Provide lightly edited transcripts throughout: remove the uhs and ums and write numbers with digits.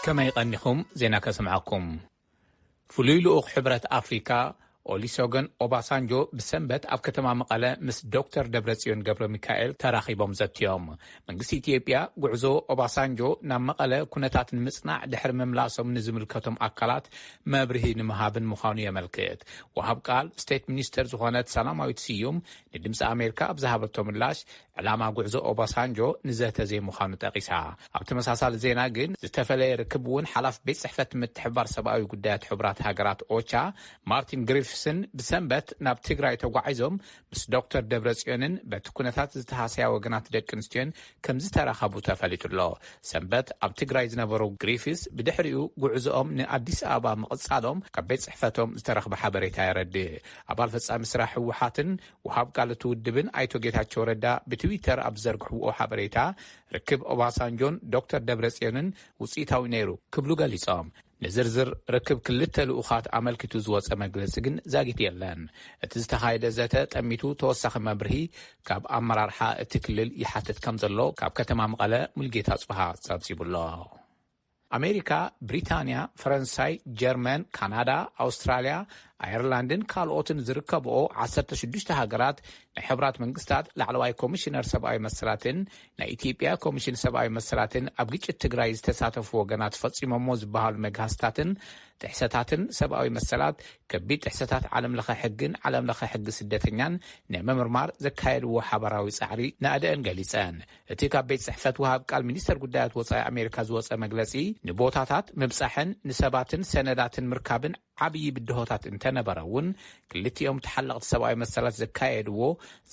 كما يقنخم زينا كسمعكم فليلو خبرة أفريكا ኦሊሶገን ኦባሳንጆ በሰንበት ኣብ ከተማ መቐለ ምስ ዶክተር ደብረጽዮን ገብረ ሚካኤል ተራኺቦም ዘትዮም መንግስቲ ኢትዮጵያ ጉዕዞ ኦባሳንጆ ናብ መቐለ ኩነታት ንምጽናዕ ድሕሪ መምላሶም ንዝምልከቶም ኣካላት መብርሂ ንምሃብን ምዃኑ የመልክት ወሃብ ቃል ስቴት ሚኒስተር ዝኾነት ሰላማዊት ስዩም ንድምፂ ኣሜሪካ ኣብ ዝሃበቶ ምላሽ ዕላማ ጉዕዞ ኦባሳንጆ ንዘተ ዘይምዃኑ ጠቂሳ ኣብ ተመሳሳሊ ዜና ግን ዝተፈለየ ርክብ እውን ሓላፍ ቤት ጽሕፈት ምትሕብባር ሰብኣዊ ጉዳያት ሕቡራት ሃገራት ኦቻ ማርቲን ግሪፍስን ብሰንበት ናብ ትግራይ ተጓዒዞም ምስ ዶክተር ደብረጽዮንን በቲ ኩነታት ዝተሃስያ ወገናት ደቂ ኣንስትዮን ከም ዝተራኸቡ ተፈሊጡሎ ሰንበት ኣብ ትግራይ ዝነበሩ ግሪፍስ ብድሕሪኡ ጉዕዞኦም ንኣዲስ ኣበባ ምቕጻሎም ካብ ቤት ጽሕፈቶም ዝተረኽበ ሓበሬታ የረድእ ኣባል ፈጻሚ ስራሕ ህወሓትን ወሃብ ቃል ውድብን ኣይቶ ጌታቸው ረዳ ትዊተር ኣብ ዘርግሕዎ ሓበሬታ ርክብ ኦባሳንጆን ዶክተር ደብረጽዮንን ውጽኢታዊ ነይሩ ክብሉ ገሊጾም ንዝርዝር ርክብ ክልተ ልኡኻት ኣመልኪቱ ዝወፀ መግለፂ ግን ዛጊት የለን እቲ ዝተኻየደ ዘተ ጠሚቱ ተወሳኺ መብርሂ ካብ ኣመራርሓ እቲ ክልል ይሓትት ከም ዘሎ ካብ ከተማ መቐለ ሙልጌታ ጽባሃ ጸብጺቡሎ ኣሜሪካ ብሪታንያ ፈረንሳይ ጀርመን ካናዳ ኣውስትራልያ ኣየርላንድን ካልኦትን ዝርከብኦ 16 ሃገራት ናይ ሕብራት መንግስታት ላዕለዋይ ኮሚሽነር ሰብኣዊ መሰላትን ናይ ኢትዮጵያ ኮሚሽን ሰብኣዊ መሰላትን ኣብ ግጭት ትግራይ ዝተሳተፉ ወገናት ፈጺሞሞ ዝበሃሉ መግሃስታትን ጥሕሰታትን ሰብኣዊ መሰላት ከቢድ ጥሕሰታት ዓለም ለኸ ሕግን ዓለም ለኸ ሕጊ ስደተኛን ንምርማር ዘካየድዎ ሓበራዊ ጻዕሪ ናእደአን ገሊጸን እቲ ካብ ቤት ጽሕፈት ወሃብ ቃል ሚኒስተር ጉዳያት ወጻኢ ኣሜሪካ ዝወፀ መግለጺ ንቦታታት ምብጻሕን ንሰባትን ሰነዳትን ምርካብን ዓብይ ብድሆታት እንተነበረ እውን ክልቲኦም ተሓለቕቲ ሰብኣዊ መሰላት ዘካየድዎ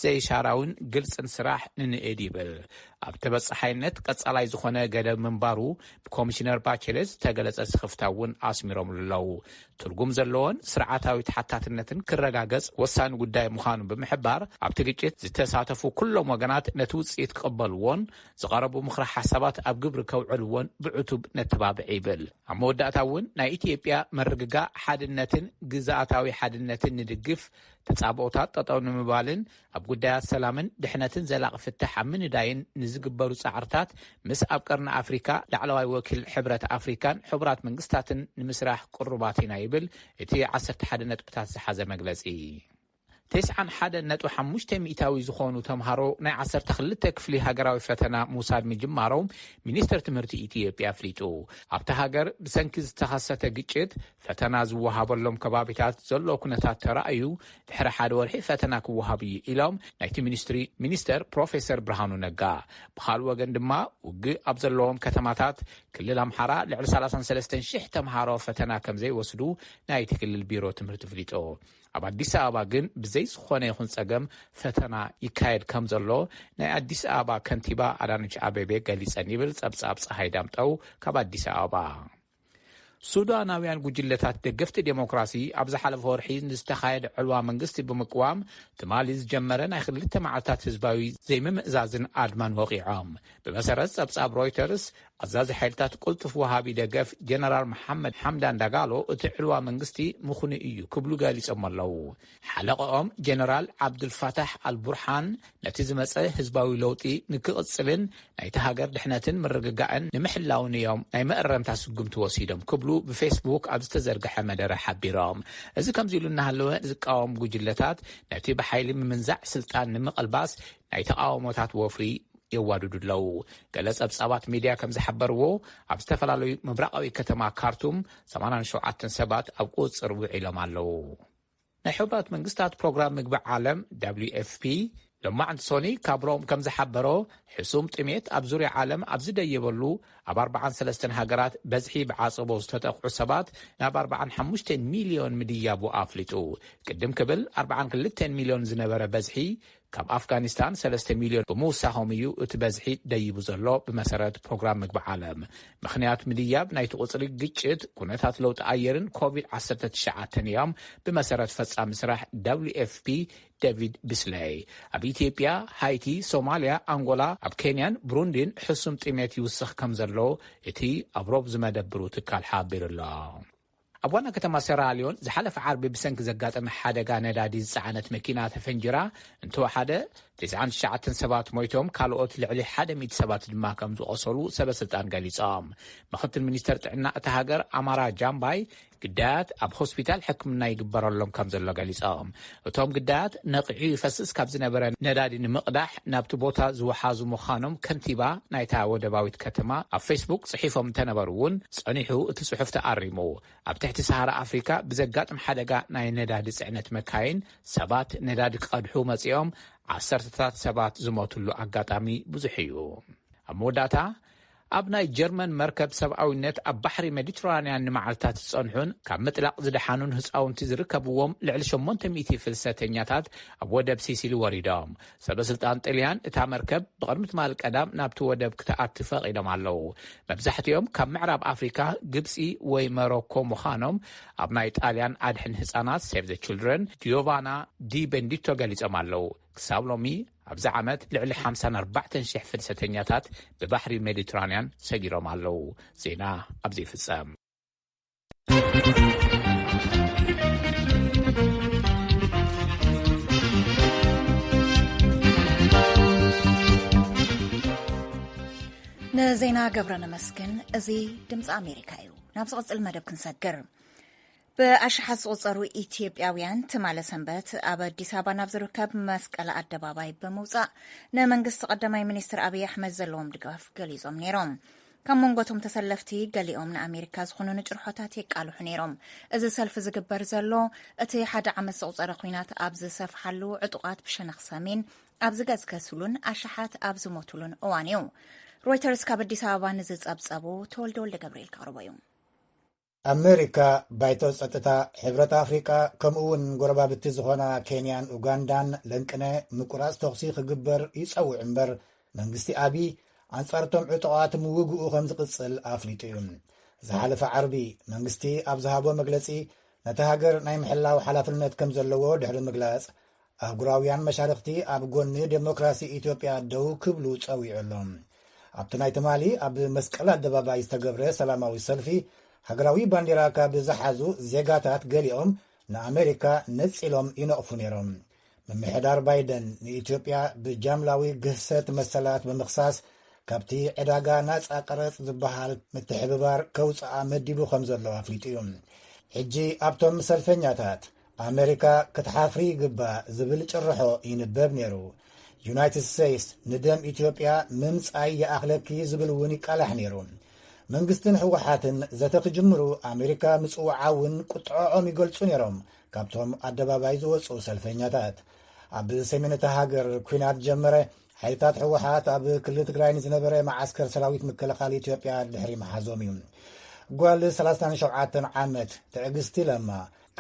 ዘይሻራውን ግልጽን ስራሕ ንንእድ ይብል ኣብ ተበጻሓይነት ቀጻላይ ዝኾነ ገደብ ምንባሩ ብኮሚሽነር ባቸሌት ተገለጸ ስኽፍታ እውን ኣስሚሮም ኣለው ትርጉም ዘለዎን ስርዓታዊ ተሓታትነትን ክረጋገጽ ወሳኒ ጉዳይ ምዃኑ ብምሕባር ኣብቲ ግጭት ዝተሳተፉ ኩሎም ወገናት ነቲ ውጽኢት ክቕበልዎን ዝቐረቡ ምኽሪ ሓሳባት ኣብ ግብሪ ከውዕልዎን ብዕቱብ ነተባብዕ ይብል ኣብ መወዳእታ እውን ናይ ኢትዮጵያ መርግጋእ ሓድነትን ግዛኣታዊ ሓድነትን ንድግፍ ተጻብኦታት ጠጠው ንምባልን ኣብ ጉዳያት ሰላምን ድሕነትን ዘላቒ ፍትሕ ኣብ ምንዳይን ንዝግበሩ ጻዕርታት ምስ ኣብ ቀርኒ ኣፍሪካ ላዕለዋይ ወኪል ሕብረት ኣፍሪካን ሕቡራት መንግስታትን ንምስራሕ ቁርባት ኢና ይብል እቲ 11 ነጥብታት ዝሓዘ መግለጺ 91.5 ሚእታዊ ዝኾኑ ተምሃሮ ናይ 12 ክፍሊ ሃገራዊ ፈተና ሙሳድ ምጅማሮም ሚኒስተር ትምህርቲ ኢትዮጵያ ኣፍሊጡ ኣብቲ ሃገር ብሰንኪ ዝተኸሰተ ግጭት ፈተና ዝወሃበሎም ከባቢታት ዘሎ ኩነታት ተራእዩ ድሕሪ ሓደ ወርሒ ፈተና ክወሃብ እዩ ኢሎም ናይቲ ሚኒስተር ፕሮፌሰር ብርሃኑ ነጋ ብኻልእ ወገን ድማ ውግእ ኣብ ዘለዎም ከተማታት ክልል ኣምሓራ ልዕሊ 33,000 ተምሃሮ ፈተና ከም ዘይወስዱ ናይቲ ክልል ቢሮ ትምህርቲ ፍሊጦ ኣብ ኣዲስ ኣበባ ግን ብዘይ ዝኾነ ይኹን ጸገም ፈተና ይካየድ ከም ዘሎ ናይ ኣዲስ ኣበባ ከንቲባ ኣዳነች ኣቤቤ ገሊጸን ይብል ጸብጻብ ፀሓይ ዳምጠው ካብ ኣዲስ ኣበባ ሱዳናውያን ጉጅለታት ደገፍቲ ዴሞክራሲ ኣብ ዝሓለፈ ወርሒ ንዝተኻየደ ዕልዋ መንግስቲ ብምቅዋም ትማሊ ዝጀመረ ናይ ክልተ መዓልታት ህዝባዊ ዘይምምእዛዝን ኣድማን ወቂዖም ብመሰረት ጸብጻብ ሮይተርስ ኣዛዚ ሓይልታት ቁልጡፍ ወሃቢ ደገፍ ጀነራል መሐመድ ሐምዳን ዳጋሎ እቲ ዕልዋ መንግስቲ ምኹኒ እዩ ክብሉ ገሊጾም ኣለው ሓለቆኦም ጀነራል ዓብዱልፋታሕ አልቡርሃን ነቲ ዝመፀ ህዝባዊ ለውጢ ንክቕጽልን ናይቲ ሃገር ድሕነትን ምርግጋእን ንምሕላውን እዮም ናይ መእረምታ ስጉምቲ ወሲዶም ክብሉ ብፌስቡክ ኣብ ዝተዘርግሐ መደረ ሓቢሮም እዚ ከምዚ ኢሉ እናሃለወ ዝቃወም ጉጅለታት ነቲ ብሓይሊ ምምንዛዕ ስልጣን ንምቕልባስ ናይ ተቃውሞታት ወፍሪ የዋድዱለው ገለ ጸብጻባት ሚድያ ከም ዝሓበርዎ ኣብ ዝተፈላለዩ ምብራቃዊ ከተማ ካርቱም 87 ሰባት ኣብ ቁጽር ውዒሎም ኣለው ናይ ሕቡራት መንግስታት ፕሮግራም ምግቢ ዓለም WFP لما سوني كابروم كم زحبرو حسوم طميت ኣብ ዙርያ ዓለም ኣብ ዝደየበሉ ኣብ 43 ሃገራት በዝሒ ብዓጽቦ ዝተጠቕዑ ሰባት ናብ 45 ሚሊዮን ምድያቡ ኣፍሊጡ ቅድም ክብል 42 ሚሊዮን ዝነበረ በዝሒ ካብ ኣፍጋኒስታን 3 ሚሊዮን ብምውሳኾም እዩ እቲ በዝሒ ደይቡ ዘሎ ብመሰረት ፕሮግራም ምግቢ ዓለም ምኽንያት ምድያብ ናይቲ ቁጽሪ ግጭት ኩነታት ለውጢ ኣየርን ኮቪድ-19 እዮም ብመሰረት ፈጻሚ ስራሕ WFP ዴቪድ ቢስሌይ ኣብ ኢትዮጵያ ሃይቲ ሶማሊያ አንጎላ ኣብ ኬንያን ብሩንዲን ሕሱም ጥሜት ይውስኽ ከም ዘሎ እቲ ኣብ ሮብ ዝመደብሩ ትካል ሓቢሩሎ ኣብ ዋና ከተማ ሴራሊዮን ዝሓለፈ ዓርቢ ብሰንኪ ዘጋጠመ ሓደጋ ነዳዲ ዝጸዓነት መኪና ተፈንጅራ እንተወሓደ 99 ሰባት ሞይቶም ካልኦት ልዕሊ 100 ሰባት ድማ ከም ዝቆሰሉ ሰበስልጣን ገሊጾም። ምክትል ሚኒስተር ጥዕና እታ ሃገር ኣማራ ጃምባይ ግዳያት ኣብ ሆስፒታል ሕክምና ይግበረሎም ከም ዘሎ ገሊጾም። እቶም ግዳያት ነቕዒ ይፈስስ ካብ ዝነበረ ነዳዲ ንምቕዳሕ ናብቲ ቦታ ዝወሓዙ ምዃኖም ከንቲባ ናይታ ወደባዊት ከተማ ኣብ ፌስቡክ ጽሒፎም ተነበሩ እውን ጸኒሑ እቲ ጽሑፍ ተኣሪሙ። ኣብ ትሕቲ ሰሃራ ኣፍሪካ ብዘጋጥም ሓደጋ ናይ ነዳዲ ጽዕነት መካይን ሰባት ነዳዲ ክቐድሑ መጺኦም 10 ሰባት ዝሞትሉ ኣጋጣሚ ብዙሕ እዩ። ኣብ መወዳእታ ኣብ ናይ ጀርመን መርከብ ሰብኣዊነት ኣብ ባሕሪ ሜዲትራንያን ንመዓልታት ዝጸንሑን ካብ ምጥላቕ ዝደሓኑን ህፃውንቲ ዝርከብዎም ልዕሊ 800 ፍልሰተኛታት ኣብ ወደብ ሲሲሊ ወሪዶም። ሰበስልጣን ጣልያን እታ መርከብ ብቕድሚ ትማል ቀዳም ናብቲ ወደብ ክትኣቱ ፈቒዶም ኣለዉ። መብዛሕትኦም ካብ ምዕራብ ኣፍሪካ፣ ግብፂ ወይ ሞሮኮ ምዃኖም ኣብ ናይ ጣልያን ኣድሕን ህፃናት ሴቭ ዘ ችልድረን ጂዮቫና ዲ ቤንዲቶ ገሊጾም ኣለዉ። ክሳብ ሎሚ ኣብዚ ዓመት ልዕሊ 54,000 ፍልሰተኛታት ብባሕሪ ሜዲትራንያን ሰጊሮም ኣለዉ። ዜና ኣብዚ ይፍጸም። ንዜና ገብረነ መስግን እዚ ድምፂ ኣሜሪካ እዩ። ናብ ዝቕፅል መደብ ክንሰግር ብኣሽሓት ዝቑፀሩ ኢትዮጵያውያን ትማለ ሰንበት ኣብ ኣዲስ ኣበባ ናብ ዝርከብ መስቀል ኣደባባይ ብምውፃእ ንመንግስቲ ቀዳማይ ሚኒስትር ኣብይ ኣሕመድ ዘለዎም ድጋፍ ገሊጾም ነይሮም። ካብ መንጎቶም ተሰለፍቲ ገሊኦም ንኣሜሪካ ዝኾኑ ንጭርሖታት የቃልሑ ነይሮም። እዚ ሰልፊ ዝግበር ዘሎ እቲ ሓደ ዓመት ዝቑፀረ ኩናት ኣብ ዝሰፍሓሉ ዕጡቓት ብሸነኽ ሰሜን ኣብ ዝገዝከስሉን ኣሽሓት ኣብ ዝሞትሉን እዋን እዩ። ሮይተርስ ካብ ኣዲስ ኣበባ ንዝጸብጸቡ ተወልደ ወልደ ገብርኤል ቀርቦ እዩ። ኣሜሪካ ባይቶ ጸጥታ ሕብረት ኣፍሪቃ ከምኡውን ጎረባብቲ ዝኾና ኬንያን ኡጋንዳን ለንቅነ ምቁራጽ ተኽሲ ክግበር ይጸውዕ እምበር መንግስቲ ኣብይ ኣንጻርቶም ዕጡቓት ምውግኡ ከም ዝቕጽል ኣፍሊጡ እዩ። ዝሓለፈ ዓርቢ መንግስቲ ኣብ ዝሃቦ መግለጺ ነቲ ሃገር ናይ ምሕላው ሓላፍነት ከም ዘለዎ ድሕሪ ምግላጽ ኣህጉራውያን መሻርክቲ ኣብ ጎኒ ዴሞክራሲ ኢትዮጵያ ደው ክብሉ ጸዊዑሎም። ኣብቲ ናይ ትማሊ ኣብ መስቀል ኣደባባይ ዝተገብረ ሰላማዊ ሰልፊ ሃገራዊ ባንዴራ ካብ ዝሓዙ ዜጋታት ገሊኦም ንኣሜሪካ ነጺሎም ይነቕፉ ነይሮም። ምምሕዳር ባይደን ንኢትዮጵያ ብጃምላዊ ግህሰት መሰላት ብምኽሳስ ካብቲ ዕዳጋ ናጻ ቀረጽ ዝበሃል ምትሕብባር ከውፅኣ መዲቡ ከም ዘሎ ኣፍሊጡ እዩ። ሕጂ ኣብቶም ሰልፈኛታት ኣሜሪካ ክትሓፍሪ ይግባእ ዝብል ጭርሖ ይንበብ ነይሩ። ዩናይትድ ስቴትስ ንደም ኢትዮጵያ ምምጻይ የኣኽለኪ ዝብል እውን ይቃላሕ ነይሩ። መንግስትን ሕወሓትን ዘተ ክጅምሩ ኣሜሪካ ምጽዋዓውን ቁጥዖኦም ይገልጹ ነይሮም። ካብቶም ኣደባባይ ዝወፁ ሰልፈኛታት ኣብ ሰሜነታ ሃገር ኩናት ጀመረ ሓይልታት ሕወሓት ኣብ ክልል ትግራይ ዝነበረ ማዓስከር ሰራዊት ምክልኻል ኢትዮጵያ ድሕሪ መሓዞም እዩ። ጓል 37 ዓመት ትዕግስቲ ለማ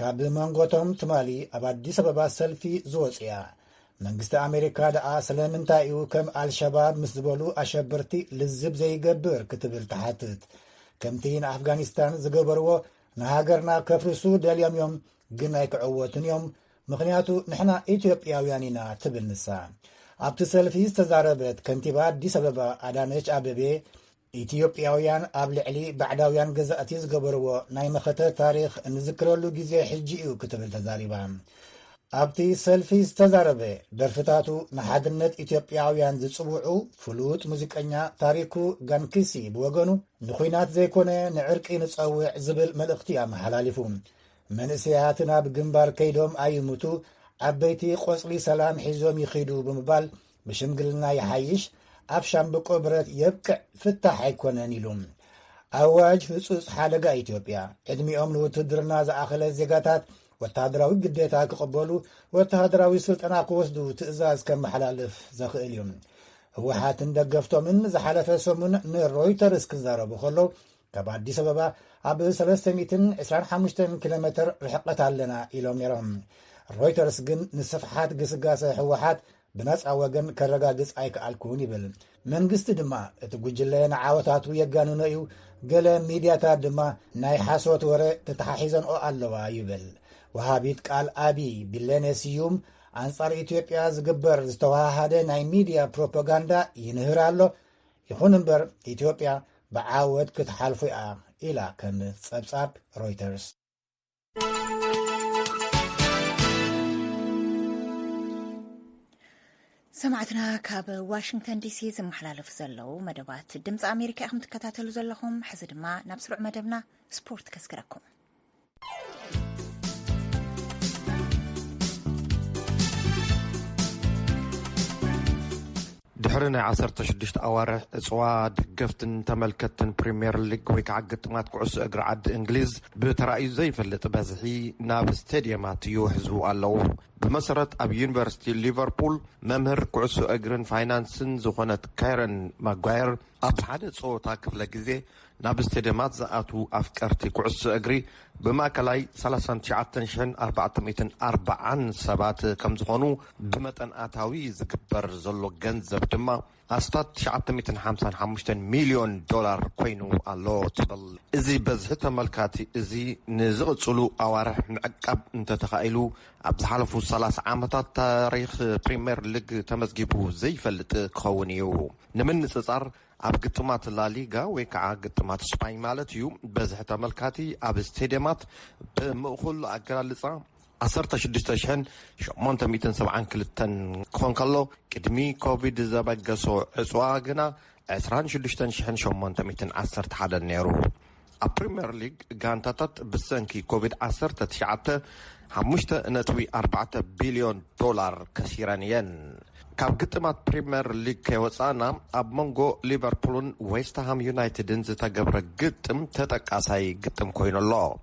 ካብ መንጎቶም ትማሊ ኣብ ኣዲስ ኣበባ ሰልፊ ዝወፅ እያ። መንግስቲ ኣሜሪካ ደኣ ስለምንታይ እዩ ከም ኣልሸባብ ምስ ዝበሉ ኣሸበርቲ ልዝብ ዘይገብር ክትብል ተሓትት። ከምቲ ንኣፍጋኒስታን ዝገበርዎ ንሃገርና ከፍርሱ ደልዮም እዮም ግን ኣይክዕወትን እዮም ምኽንያቱ ንሕና ኢትዮጵያውያን ኢና ትብል ንሳ። ኣብቲ ሰልፊ ዝተዛረበት ከንቲባ ኣዲስ ኣበባ ኣዳነች ኣበቤ ኢትዮጵያውያን ኣብ ልዕሊ ባዕዳውያን ገዛእቲ ዝገበርዎ ናይ መኸተ ታሪክ እንዝክረሉ ግዜ ሕጂ እዩ ክትብል ተዛሪባ። ኣብቲ ሰልፊ ዝተዛረበ ደርፍታቱ ንሓድነት ኢትዮጵያውያን ዝጽውዑ ፍሉጥ ሙዚቀኛ ታሪኩ ጋንኪሲ ብወገኑ ንኹናት ዘይኮነ ንዕርቂ ንጸውዕ ዝብል መልእኽቲ ኣመሓላሊፉ። መንእሰያት ናብ ግንባር ከይዶም ኣይሙቱ ዓበይቲ ቆጽሊ ሰላም ሒዞም ይኺዱ ብምባል ብሽምግልና ይሓይሽ ኣብ ሻምብቆ ብረት የብቅዕ ፍታሕ ኣይኮነን ኢሉ። ኣዋጅ ህጹጽ ሓደጋ ኢትዮጵያ ዕድሚኦም ንውትድርና ዝኣኸለ ዜጋታት ወተሃደራዊ ግዴታ ክቕበሉ ወተሃደራዊ ስልጠና ክወስዱ ትእዛዝ ከም መሓላልፍ ዘኽእል እዩ። ህወሓትን ደገፍቶምን ዝሓለፈ ሰሙን ንሮይተርስ ክዛረቡ ከሎ ካብ ኣዲስ ኣበባ ኣብ 325 ኪሎ ሜትር ርሕቐት ኣለና ኢሎም ነይሮም። ሮይተርስ ግን ንስፍሓት ግስጋሰ ህወሓት ብነፃ ወገን ከረጋግጽ ኣይከኣልኩን ይብል። መንግስቲ ድማ እቲ ጉጅለ ንዓወታቱ የጋንኖ እዩ፣ ገለ ሚድያታት ድማ ናይ ሓሶት ወረ ተተሓሒዘንኦ ኣለዋ ይብል። ወሃቢት ቃል ኣብይ ቢለኔ ስዩም ኣንጻር ኢትዮጵያ ዝግበር ዝተዋሃደ ናይ ሚድያ ፕሮፓጋንዳ ይንህር ኣሎ፣ ይኹን እምበር ኢትዮጵያ ብዓወት ክትሓልፉ እያ ኢላ ከም ጸብጻብ ሮይተርስ። سمعتنا كاب واشنطن دي سي زمحلالف زلو مدبات دمز أمريكا أخم تكتاتلو زلهم حزد ما نبسرع مدبنا سبورت كسكركم. دحرنا 16 أوارح صواد قفتن تملكتن بريمير ليج ويكعقد ما تقعس أقرعد إنجليز بترأي زي فلت بازحي ناب ستاديومات يوحزو اللو بمسرة أب يونيفرسيتي ليفربول ممهر قعسو أقرن فاينانسن زغنت كايرن ماغواير أب حادث صوتا كفل جزي ناب ستاديومات زقاتو أفكارتي قعسو أقري بماكلاي 39,404 سبات كم زغنو بمتن آتاوي زكبر زلو جنزب دما أستاد 955 مليون دولار كوينو ألو تبل إزي بزهت ملكاتي إزي نزغتلو أوارح معقب انت تخيلو أبزحالفو 3 عامتات تاريخ بريمير ليج تمزجيبو زي فلت كونيو نمن نصار أب قطمات الليغا ويكعا قطمات سباين مالتيو بزهت ملكاتي أب ستاديومات بمأخول أقرالصا 16,870 كلتن كون كالو قدمي كوفيد زبقسو عصواغنا 26,810 نيرو البريمير ليج غانتاتت بسنكي كوفيد 19 5.4 بليون دولار كسيرانيين كاب قطمات بريمير ليج كيوصانا اب مونغو ليفربولون ويستهام يونايتدن زتقبر قطم تتقاساي قطم كوين الله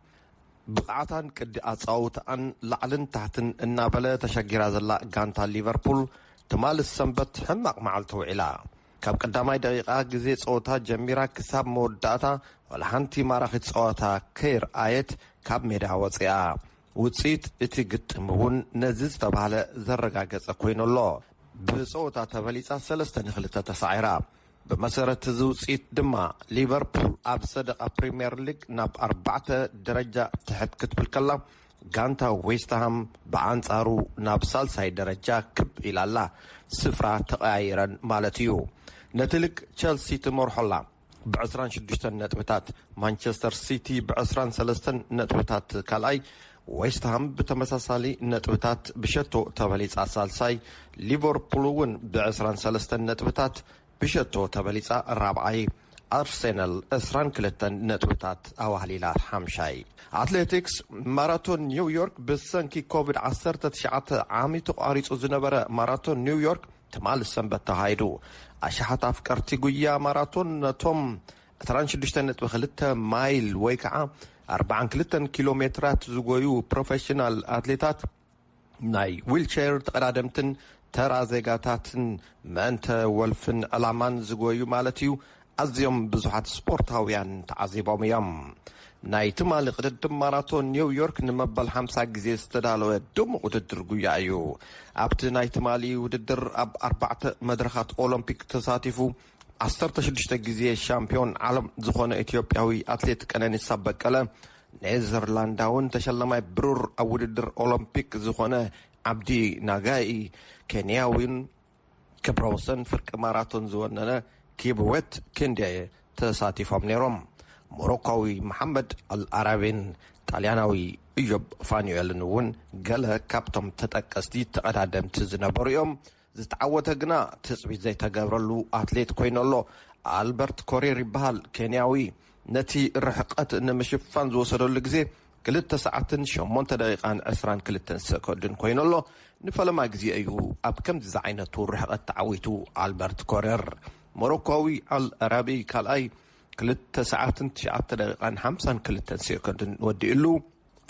بقعتان قد أصاوتان لعلن تحتن النابلة تشجير زلاء غانتا ليفربول تمال السنبت حمق معلتو علا كاب قداماي دقيقة جزيت صوتا جميرا كساب موداتا والحانتي ماراخت صوتا كير آيت كاب ميدا وصيا وصيت اتي قطمون نزيز تبالة زرقاقز اكوين الله بصوتا تباليسا سلسة نخلطة تسعيرا بمسارة زوصيت دما ليفربول أب صدق بريمير ليج ناب 4 درجة تحت كتب الكلا غانتا ويستهام بعنصارو ناب سالساي درجة كب إلى الله سفرة تغييرا مالتيو نتلك تشيلسي تمرحلا بعسران 6 نتبتات مانشستر سيتي بعسران 3 نتبتات كالاي ويستهام بتمساسالي نتبتات بشتو تباليس سالساي ليفربولون بعسران 3 نتبتات بشتو تباليسا الرابعي أرسنال أسران كلتن نتوتات أوهليلا حمشاي أتليتيكس ماراثون نيويورك بسنكي كوفيد 19 عامي تقاريس زنبرة ماراثون نيويورك تمال السنبت تهايدو أشحت أفكارتي قويا ماراثون توم 36 مايل ويكعا 4 كيلومترات زقويو بروفيشنال أتليتات ناي ويلشير تقرادمتن ترى زيغاتاتن مانت ولفن ألامان زقويو مالتيو أزيوم بزحات سبورتاويان تعزيبهم يام ناي تمالي قدد ماراثون نيويورك نمبال 5 جزي استدالو دوم وددر قويا أيو أبت ناي تمالي وددر أب 4 مدرخات أولمبيك تساتيفو 16 جزي شامبيون عالم زخونة إثيوبياوي أتليت كاناني سابقالا نيزرلانداون تشلماي برور أو وددر أولمبيك زخونة عبدي ناغاي كينياوين كبروسن فرق ماراثون زوننا كيبويت كندي تساتيفهم نيروم موروكاوي محمد العربين طالياناوي ايوب فانيويل نون قال كابتم تتقستي تقدم تزنبريوم زتعوتغنا تصبيت زي تغبرلو اتليت كوينولو البرت كورير بحال كينياوي نتي رحقت نمشفان زوسدل غزي 2 ساعات 8 دقيقة 22 سكوندن كوينولو نفلما غزي ايو اب كم زعينتو رحقت تعويتو البرت كورير موروكاوي العربي كالاي 2 ساعات 9 دقيقة 52 سكوندن وديلو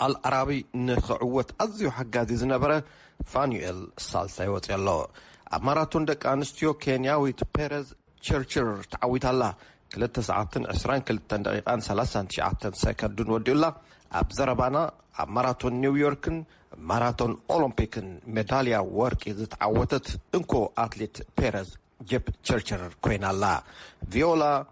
العربي نخعوت ازيو حقازي زنبره فانيويل سالساي وصيلو ماراثون دك انستيو كينياوي بيريز تشيرشر تعويتالا 2 ساعات 22 دقيقة 39 سكوندن وديلا أبزربانا ماراثون نيويوركن ماراثون أولمبيكن ميداليا ورقي زتعوتت انكو أتليت بيريز جيب تشيرشر كوينالا فيولا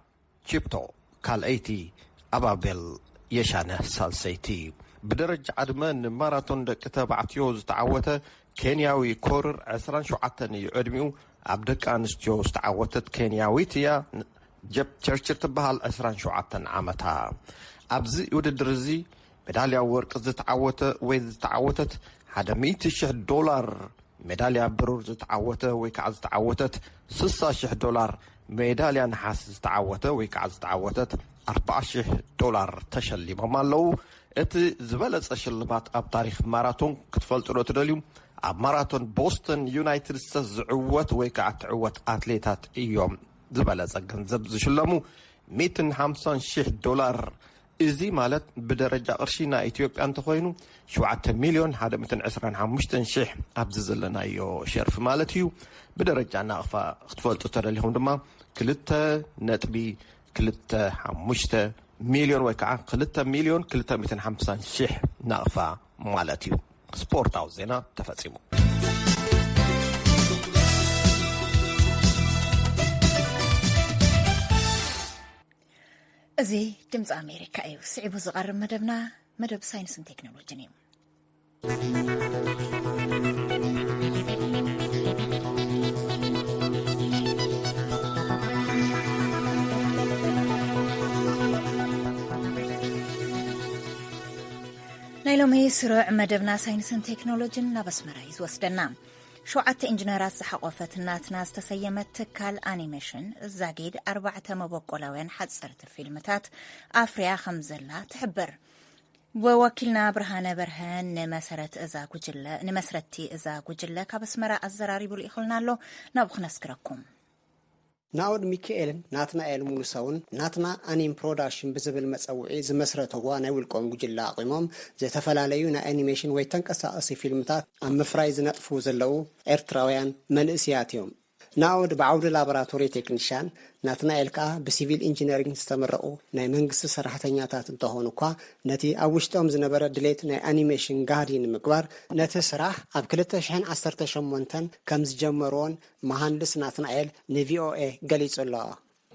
تشيبتو كالايتي أبابيل يشانه سالسيتي بدرج عدمان ماراثون دك تبعتيو زتعوته كينياوي كورر 27 يعدميو عبدك أنستيو زتعوتت كينياويتيا جيب تشيرشر تبهال 27 عامتها أبزي ودرزي ميداليا ورق زتعوته ويزتعوتت $100,000 ሜዳልያ ብሩር ዝተዓወተ ወይ ከዓ ዝተዓወተት $60,000 ሜዳልያ ነሓስ ዝተዓወተ ወይ ከዓ ዝተዓወተት $40,000 ተሸሊሞም ኣለው እቲ ዝበለጸ ሽልማት ኣብ ታሪኽ ማራቶን ክትፈልጡ ዶ ትደልዩ ኣብ ማራቶን ቦስተን ዩናይትድ ስቴትስ ዝዕወት ወይ ከዓ ትዕወት ኣትሌታት እዮም ዝበለጸ ገንዘብ ዝሽለሙ $150,000 እዚ ማለት ብደረጃ ቅርሺ ናይ ኢትዮጵያ እንተኮይኑ 7,125,000 ኣብዚ ዘለናዮ ሸርፊ ማለት እዩ ብደረጃ ናቕፋ ክትፈልጡ ተደሊኹም ድማ 2.25 ሚሊዮን ወይ ከዓ 2,250,000 ናቕፋ ማለት እዩ ስፖርታዊ ዜና ተፈጺሙ እዚ ድምፂ ኣሜሪካ እዩ ስዒቡ ዝቐርብ መደብና መደብ ሳይንስን ቴክኖሎጂን እዩ ናይ ሎሚ ስሩዕ መደብና ሳይንስን ቴክኖሎጂን ናብ ኣስመራ እዩ ዝወስደና 7 ኢንጂነራት ዝሓቆፈት ናትና ዝተሰየመት ትካል ኣኒሜሽን ዛጊድ 4 መበቆላውያን ሓጸርቲ ፊልምታት ኣፍርያ ከም ዘላ ትሕብር ወወኪልና ብርሃነ በርሀን ንመስረቲ እዛ ጉጅለ ካብ ኣስመራ ኣዘራሪቡሉ ይኽእልና ኣሎ ናብ ክነስክረኩም ናኦድ ሚካኤልን ናትናኤል ሙሉሰውን ናትና ኣኒም ፕሮዳክሽን ብዝብል መፀውዒ ዝመስረተዋ ናይ ውልቆም ጉጅለ ኣቂሞም ዝተፈላለዩ ናይ ኣኒሜሽን ወይ ተንቀሳቐሲ ፊልምታት ኣብ ምፍራይ ዝነጥፉ ዘለው ኤርትራውያን መንእስያት እዮም ናኦድ ብዓውዲ ላቦራቶሪ ቴክኒሽያን ናትናኤል ከዓ ብሲቪል ኢንጂነሪንግ ዝተመረቑ ናይ መንግስቲ ሰራሕተኛታት እንትኾኑ እኳ ነቲ ኣብ ውሽጦም ዝነበረ ድሌት ናይ ኣኒሜሽን ጋዲ ንምግባር ነቲ ስራሕ ኣብ 2018 ከም ዝጀመርዎን መሃንድስ ናትናኤል ንቪኦኤ ገሊጹ ኣሎ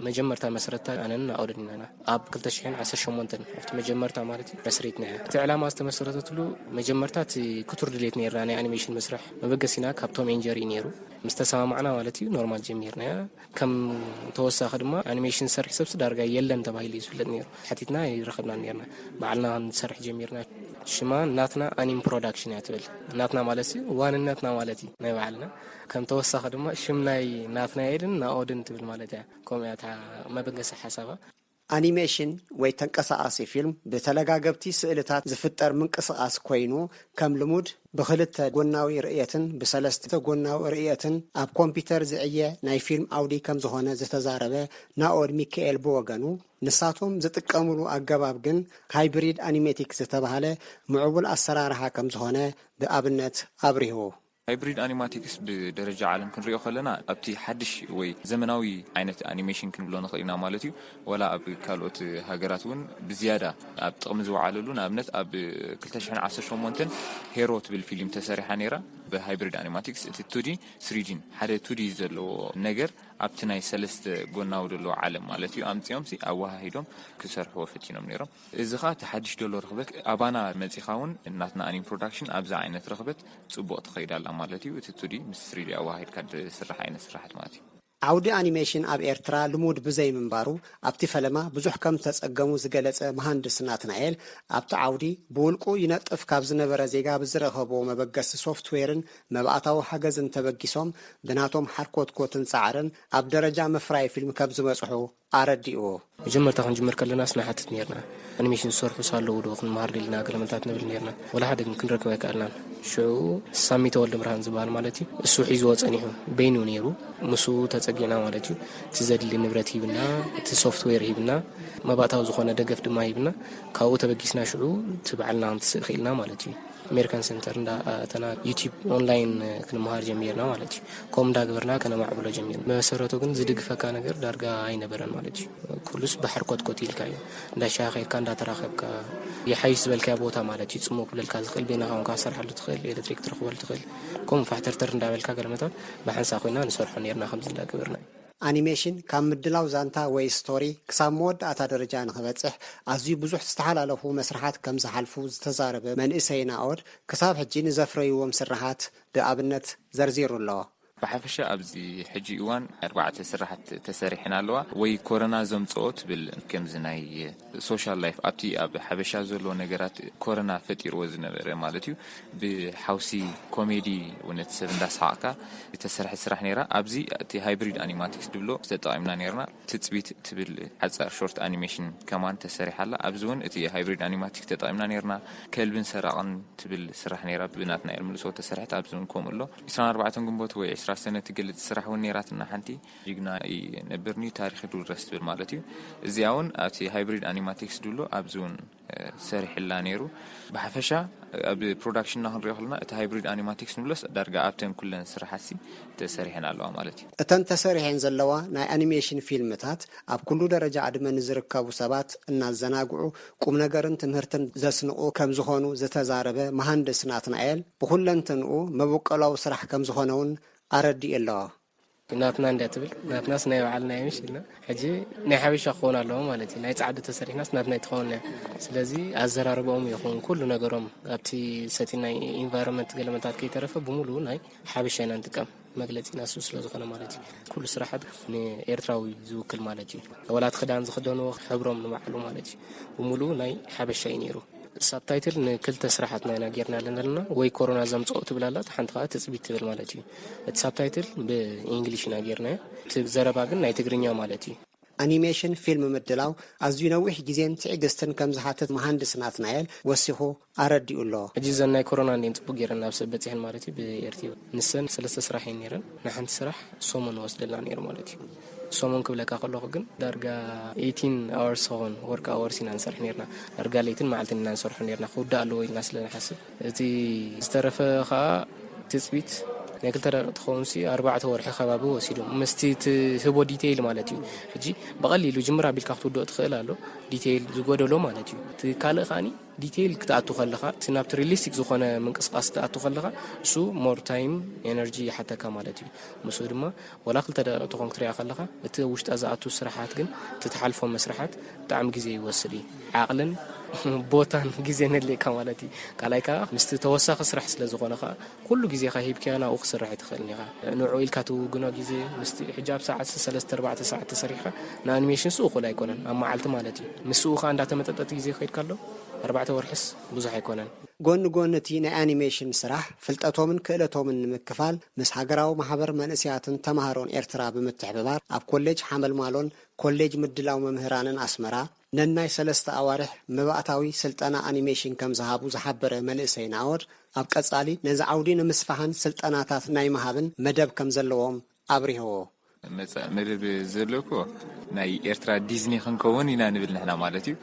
መጀመርታ መሰረታ ኣነን ናኦድን ኢና ኣብ 2018 ኣብቲ መጀመርታ ማለት መስሪትና እቲ ዕላማ ዝተመሰረተትሉ መጀመርታት ኩቱር ድሌት ነርና ናይ ኣኒሜሽን መስራሕ መበገሲና ካብቶም ኤንጀሪ ነይሩ مستسمعنا مالتي نورمال جميرنا كم توسع خدمة أنيميشن سرح سبس دارجا يلن تباهي يسولد نير حتيتنا يرخبنا نيرنا بعلنا نسرح جميرنا شما ناتنا أنيم برودكشن يعتبر ناتنا مالتي وان ناتنا مالتي ما بعلنا كم توسع خدمة شمنا ناتنا إيدن ناودن تبل مالتي كم يعتها ما بقى حسابه أنيميشن ويتنقص فيلم بتلاقابتي سئلتات زفتر منقص كوينو كم لمود بخلت قناوي رئيتن بسلست قناوي رئيتن أب كمبيوتر زعية ناي فيلم أودي كم زهونة زتزاربه ناود ميكائيل بوغانو نساتهم زتكاملو أقباب جن هايبريد أنيميتيك زتبهاله معول أسرارها كم زهونة بأبنت أبريهو هايبريد أنيماتيكس بدرجة عالم كنريو خلنا أبتي حدش وي زمناوي عينة أنيميشن كن بلون خلينا مالتي ولا أب كالوت هاجراتون بزيادة أب تقمزوا على أبنت أب كلتاشحن عصر شومونتن هيروت بالفيلم تسارح نيرة بهايبريد أنيماتيكس تودي 3D حدا تودي زلو نجر أبتناي سلست قلنا ودلو عالم مالتي أمتيهم سي أوها هيدهم كسر هو فتينهم نيرة إذا خات حدش دولار رغبت أبانا مزيخاون إناتنا أنيم برودكشن أبزع عينة رغبت تبوت خير على مالتي وتتودي مستريلي أوها هيد كاد سرح عينة سرحت مالتي عودة أنيميشن أب إرترا لمود بزي منبارو أبتي فلما بزح كم تسقمو زجلت مهندس ناتنايل أبت عودي بولكو ينطف كابزنا برزيجا بزرخبو مبقس سوفت ويرن مبعتاو حجز انتبقيسهم بناتهم حركوت كوتن سعرن أب درجة مفراي فيلم كابز مسحو أرديو جمر تاخن جمر كلنا اسمع حتى نيرنا أنيميشن صرف صالو ودوخن مهار لنا كلمات نبل نيرنا ولا حد ممكن ركوا كألنا شو سامي تولد مرهن زبال مالتي السوحي زوات أنيهم بينو نيرو مسو تسجينا مالتي تزاد اللي نبرتي بنا السوفت وير هيبنا ما بعتها زخنا دقف دما هيبنا كاو تبقيسنا شعو تبعلنا عن تسخيلنا مالتي أمريكان سنتر دا تنا يوتيوب أونلاين كنا مهار جميرنا مالتي كوم دا قبرنا كنا معبولة جميل ما سرتو كن زدق فكان غير دارجا عين برا مالتي كلش بحر كوتيل كايو دا شاخير كان دا تراخب كا يحيس بالكابوتا مالتي تسمو كل الكازخيل بينها وكاسر حلو تخيل إلكتريك ترخبل تخيل كوم فحتر دا بالكاغلمتا بحنس أخوينا نسرح نيرنا 5 دا قبرنا أنيميشن كم مدلاو زانتا وي ستوري كسامود أتا درجة نخبتصح أزي بزح تستحال له مسرحات كم زحلفو تزارب من إسينا أود كساب حجين زفري ومسرحات بأبنت زرزير الله بحفش أبزي حجي إيوان 4 سرحت تسريحنا لوا وي كورونا زمصوت بالكمزناي سوشيال لايف أبتي أب حبشة زلوا نجارات كورونا فتير وزن مالتيو بحوسي كوميدي ونتسفن داس حاكا تسرح السرح نيرا أبزي تي هايبريد أنيماتيكس دبلو تطعمنا نيرنا تثبيت تبل حتى شورت أنيميشن كمان تسرح هلا أبزون تي هايبريد أنيماتيكس تطعمنا نيرنا كلبن سرقن تبل سرح نيرا بناتنا الملسو تسرحت أبزون كوملو 24 جنبوت و 10 سنة تقلت السرح والنيراتنا حنتي جينا نبرني تاريخ دول رست بالمالتي زياون أتي هايبريد أنيماتيكس دولو أبزون سرح اللانيرو بحفشة برودكشن نحن ريخلنا هايبريد أنيماتيكس نبلس درجة أبتن كلنا سرحسي تسرحنا على مالتي أتن تسرحين زلوا نا أنيميشن فيلمتات أب كل درجة عدم نزركبوا سبات الناس زناقعوا قم نجارن تمهرتن زسنقو كم زخونو زتزاربه مهندس ناتنايل بخلن تنقو مبقلاو سرح كم زخونون أردي الله ناتنا نداتبل ناتنا سنايو على يمشينا حجي نحبش أخونا لهم مالتي نايت عدد تسريح ناس ناتنا يتخوننا سلازي أزراربهم يخون كل نجارهم أبتي ساتينا environment قلمتات كي ترفه بمولو ناي حبشنا نتكم مجلتي ناس وسلازخنا مالتي كل سرحة ني إيرتراوي زوكل مالتي ولاد خدان زخدانو خبرهم نمعلو مالتي بمولو ناي حبشين يرو سبتايتل نكل تسرحتنا ناجرنا لنا وي كورونا زمصو تبلالات حنتقا تثبيت تبل مالتي السبتايتل بانجليش ناجرنا تزربا ግን ናይ ትግርኛ مالتي أنيميشن فيلم مدلاو أزيو نوح جزين تعجزتن كم زحاتت مهندس ناتنايل وسيخو أردي الله جزء ناي كورونا اللي انتبو جيرنا بسبتين مالتي بإرتيو نسن 3 سراحين نيرن نحن سراح سومن وصلنا نير مالتي سومن قبلك أقول لك درجة 18 hours هون work hours ننصرح نيرنا درجة ليتن معلتين ننصرح نيرنا خود قالوا الناس لنا حسب تي استرف خا تثبيت نقول ترى تخونسي 4 ورح خبابه وسيلو مستي هبو ديتيل مالتي حجي بقليلو جمرة بالكاختو دو تخيلالو ديتيل زغودلو مالتي تكال خاني ديتيل كتاتو خلخا سنابت ريليستيك زخونه منقسقاس تاتو خلخا سو مور تايم انرجي حتى كمالتي مسو دما ولا خلت تخون كتريا خلخا ات وشت ازاتو سرحات كن تتحالفو مسرحات طعم غزي يوسدي عقلن بوتان غزينا اللي كمالتي قالايكا مست توسخ سرح سلازخونه كل غزي خايب كانا او سرح تخلني نوعو الكاتو غنا غزي مست حجاب ساعه 3 4 ساعات تسريحه نا انيميشن سوق لا يكونن اما عالت مالتي مسوخ اندا تمططت غزي خيد كالو 4 ورحس بزح يكونن ጎን ቲ ናይ ኣኒሜሽን ስራሕ ፍልጠቶምን ክእለቶምን ንምክፋል ምስ ሃገራዊ ማሕበር መንእስያትን ተማሃሮን ኤርትራ ብምትሕብባር ኣብ ኮሌጅ ሓመልማሎን ኮሌጅ ምድላው መምህራንን ኣስመራ ነናይ 3 ኣዋርሕ መባእታዊ ስልጠና ኣኒሜሽን ከም ዝሃቡ ዝሓበረ መንእሰይ ናወድ ኣብ ቀጻሊ ነዚ ዓውዲ ንምስፋሕን ስልጠናታት ናይ ማሃብን መደብ ከም ዘለዎም ኣብሪህዎ መደብ ዘለኮ ናይ ኤርትራ ዲዝኒ ክንከውን ኢና ንብል ንሕና ማለት እዩ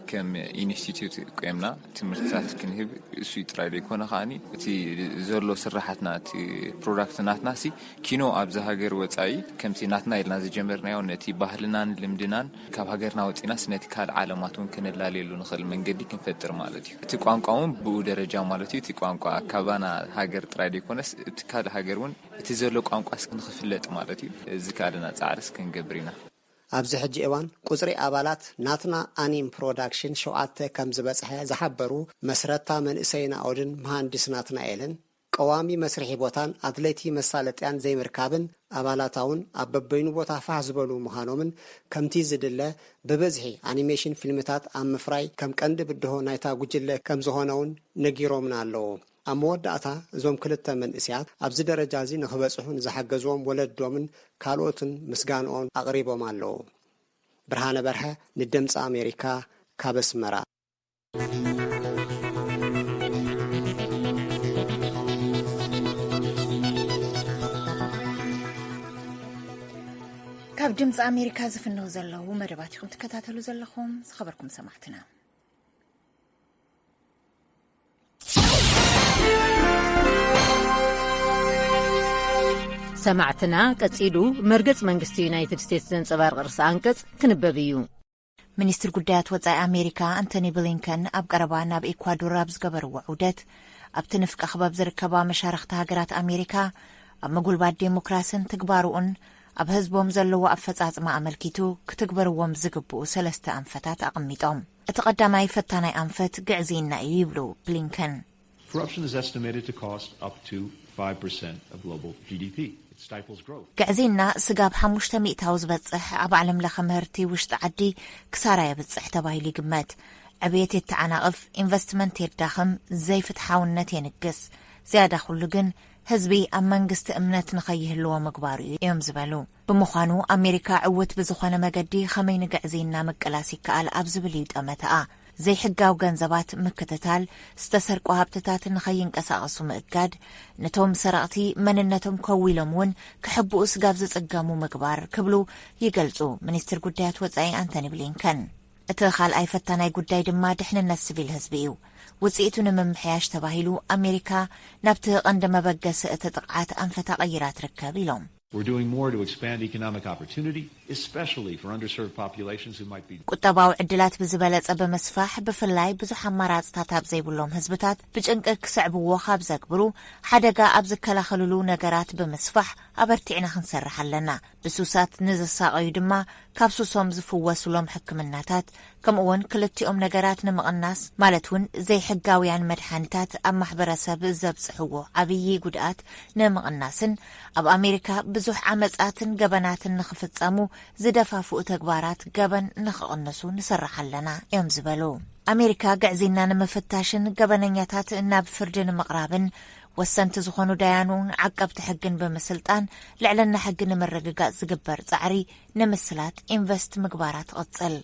كم إنستيتوت قيمنا تمرتات كنهب سوي ترايل يكون خاني تي زرلو سرحتنا تي برودكتناتنا سي كينو أبز هاجر وتاي كم تي ناتنا إلنا زي جمرنا ونتي بحرنا لمدنان كاب هاجرنا وتينا سنتي كار عالماتون كن اللاليلو نخل من جدي كنفتر مالتي تقوان قوم بودرجة مالتي تقوان قا كابانا هاجر ترايل يكونس تكاد هاجرون تزرلو قوان قاس كنخفلت مالتي زكالنا تعرس كنجبرينا ኣብዚ ሕጂ እዋን ቁጽሪ ኣባላት ናትና ኣኒም ፕሮዳክሽን 7 ከም ዝበጽሐ ዝሓበሩ መስረታ መንእሰይና ኦድን መሃንዲስ ናትናኤልን ቀዋሚ መስርሒ ቦታን ኣትሌቲ መሳለጥያን ዘይምርካብን ኣባላታውን ኣብ በበይኑ ቦታ ፋሕ ዝበሉ ምዃኖምን ከምቲ ዝድለ በበዝሒ ኣኒሜሽን ፊልምታት ኣብ ምፍራይ ከም ቀንዲ ብድሆ ናይታ ጉጅለ ከም ዝኾነውን ነጊሮምና ኣለዎ ኣብ መወዳእታ እዞም ክልተ መንእስያት ኣብዚ ደረጃ እዚ ንኽበጽሑን ዝሓገዝዎም ወለዶምን ካልኦትን ምስጋንኦም ኣቕሪቦም ኣለዉ ብርሃነ በርሀ ንድምፂ ኣሜሪካ ካብ ኣስመራ ካብ ድምፂ ኣሜሪካ ዝፍነው ዘለዉ መደባት ኢኹም ትከታተሉ ዘለኹም ዝኸበርኩም ሰማዕትና ሰማዕትና ቀጺሉ መርገጽ መንግስቲ ዩናይትድ ስቴትስ ዘንጸባርቕ ርእሰ አንቀጽ ክንበብ እዩ ሚኒስትር ጉዳያት ወጻኢ ኣሜሪካ አንቶኒ ብሊንከን ኣብ ቀረባ ናብ ኤኳዶር ኣብ ዝገበርዎ ዑደት ኣብቲ ንፍቀ ክበብ ዝርከባ መሻርክቲ ሃገራት ኣሜሪካ ኣብ ምጉልባት ዴሞክራስን ትግባሩን ኣብ ህዝቦም ዘለዎ ኣፈጻጽማ ኣመልኪቱ ክትግበርዎም ዝግብኡ 3 ኣንፈታት ኣቕሚጦም እቲ ቀዳማይ ፈታናይ ኣንፈት ግዕዚና እዩ ይብሉ ብሊንከን Corruption is estimated to cost up to 5% of global GDP. It stifles growth. ገዕዚና ስጋብ 500 ዝበጽሕ ኣብ ዓለም ለኸ ምህርቲ ውሽጢ ዓዲ ክሳራ የብጽሕ ተባሂሉ ይግመት። ዕብየት የተዓናቕፍ ኢንቨስትመንት የዳኽም ዘይፍትሓውነት የንግስ ዝያዳ ኩሉ ግን ህዝቢ ኣብ መንግስቲ እምነት ንኸይህልዎ ምግባሩ እዮም ዝበሉ። ብምዃኑ ኣሜሪካ ዕውት ብዝኾነ መገዲ ኸመይ ንገዕዚና መቀላስ ይከኣል ኣብ ዝብል ይጠመትኣ ዘይሕጋው ገንዘባት ምክትታል ዝተሰርቆ ሃብትታት ንኸይንቀሳቐሱ ምእጋድ ነቶም ሰረቕቲ መንነቶም ከዊሎም እውን ክሕብኡ ስጋብ ዝጽገሙ ምግባር ክብሉ ይገልጹ ሚኒስትር ጉዳያት ወጻኢ አንቶኒ ብሊንከን። እቲ ካልኣይ ፈታናይ ጉዳይ ድማ ድሕንነት ሲቪል ህዝቢ እዩ። ውጽኢቱ ንምምሕያሽ ተባሂሉ ኣሜሪካ ናብቲ ቀንዲ መበገሲ እቲ ጥቕዓት ኣንፈታ ቀይራ ትርከብ ኢሎም። We're doing more to expand economic opportunity, especially for underserved populations who might be... ቁጠባዊ ዕድላት ብዝበለጸ ብምስፋሕ ብፍላይ ብዙሕ ኣማራጽታት ኣብ ዘይብሎም ህዝብታት ብጭንቂ ክስዕብዎ ካብ ዘግብሩ ሓደጋ ኣብ ዝከላኸልሉ ነገራት ብምስፋሕ ኣበርቲዕና ክንሰርሕ ኣለና። ብሱሳት ንዝሳቐዩ ድማ ካብ ሱሶም ዝፍወሱሎም ሕክምናታት ከምኡውን ክልቲኦም ነገራት ንምቕናስ ማለት እውን ዘይሕጋውያን መድሓኒታት ኣብ ማሕበረሰብ ዘብጽሕዎ ዓብዪ ጉድኣት ንምቕናስን ኣብ ኣሜሪካ ብዙሕ ዓመጻትን ገበናትን ንኽፍጸሙ ዝደፋፍኡ ተግባራት ገበን ንኽቕንሱ ንሰርሕ ኣለና እዮም ዝበሉ። ኣሜሪካ ገዕዚና ንምፍታሽን ገበነኛታት ናብ ፍርዲ ንምቕራብን ወሰንቲ ዝኾኑ ዳያኑን ዓቀብቲ ሕግን ብምስልጣን ልዕልና ሕጊ ንምርግጋጽ ዝግበር ጻዕሪ ንምስላት ኢንቨስት ምግባራት ትቕጽል።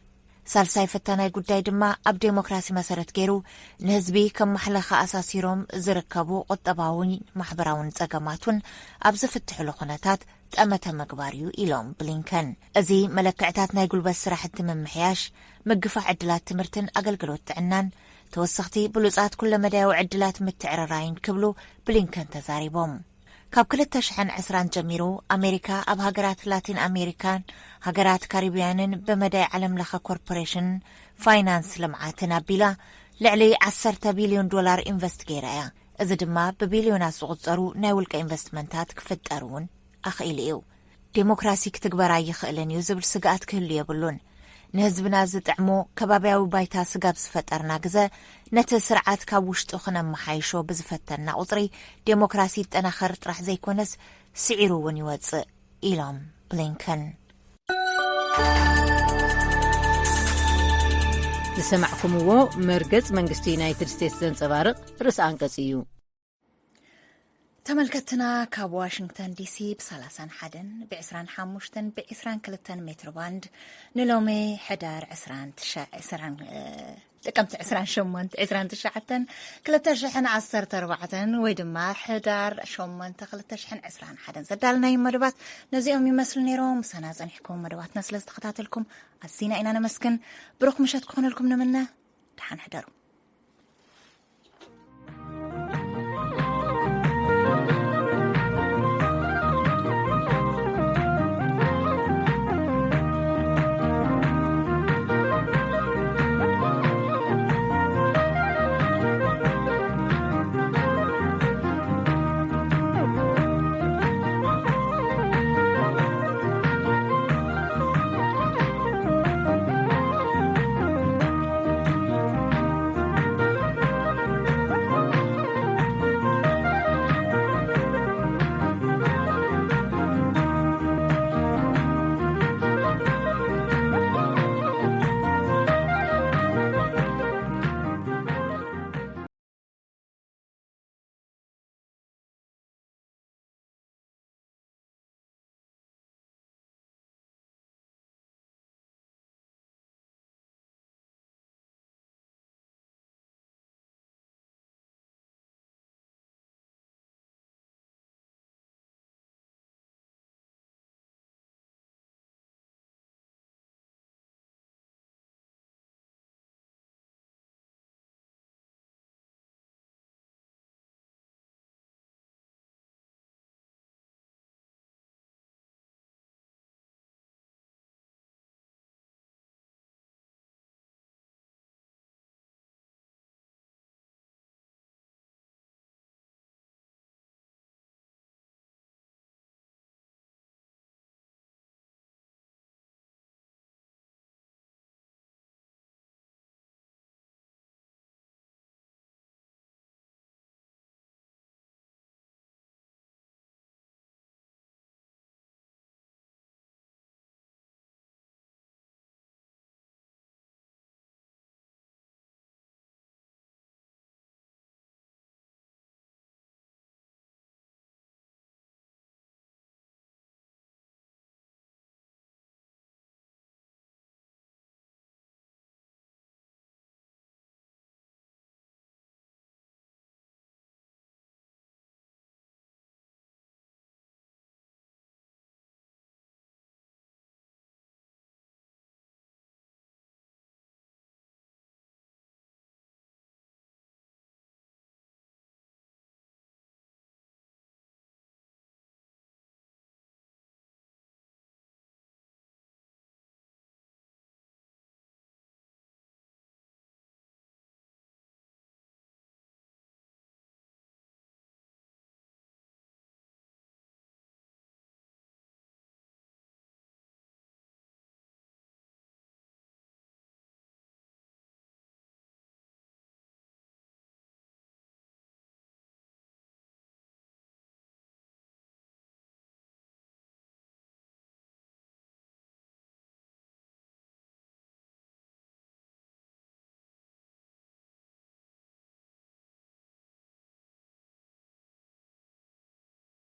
ሳልሳይ ፈታናይ ጉዳይ ድማ ኣብ ዴሞክራሲ መሰረት ገይሩ ንህዝቢ ከም ማሕለኻ ኣሳሲሮም ዝርከቡ ቁጠባውን ማሕበራውን ጸገማቱን ኣብ ዝፍትሕሉ ኩነታት ጠመተ ምግባር እዩ ኢሎም ብሊንከን። እዚ መለክዕታት ናይ ጉልበት ስራሕቲ ምምሕያሽ፣ ምግፋዕ ዕድላት ትምህርትን ኣገልግሎት ጥዕናን ተወሰኽቲ ብሉጻት ኩለ መዳያዊ ዕድላት ምትዕርራይን ክብሉ ብሊንከን ተዛሪቦም። ካብ 2020 ጀሚሩ ኣሜሪካ ኣብ ሃገራት ላቲን ኣሜሪካን ሃገራት ካሪቢያንን በመዳይ ዓለም ለኸ ኮርፖሬሽን ፋይናንስ ልምዓትን ኣቢላ ልዕሊ $10 ቢልዮን ኢንቨስት ገይራ እያ። እዚ ድማ ብቢልዮናት ዝቑጸሩ ናይ ውልቀ ኢንቨስትመንታት ክፍጠር እውን ኣኽኢሉ እዩ። ዴሞክራሲ ክትግበራ ይኽእልን እዩ ዝብል ስጋኣት ክህሉ የብሉን። ንህዝብና ዝጥዕሞ ከባብያዊ ባይታ ስጋብ ዝፈጠርና ግዘ ነቲ ስርዓት ካብ ውሽጡ ክነመሓይሾ ብዝፈተና ቁጥሪ ዴሞክራሲ ይጠናኸር ጥራሕ ዘይኮነስ ስዒሩ እውን ይወፅእ ኢሎም ብሊንከን። ዝሰማዕኩምዎ መርገጽ መንግስቲ ዩናይትድ ስቴትስ ዘንጸባርቕ ርእሲ አንቀጽ እዩ። ተመልከትና ካብ ዋሽንግተን ዲሲ ብ31 ብ25 ብ22 ሜትር ባንድ ንሎሚ ሕዳር 28 2014 ወይ ድማ ሕዳር 8 2021 ዘዳልናይ መደባት ነዚኦም ይመስሉ ነይሮም። ምሳና ጸኒሕኩም መደባትና ስለ ዝተኸታተልኩም ኣዝና ኢና ነመስግን። ብሩኽ ምሸት ክኾነልኩም ንምነ ድሓን ሕደሩ።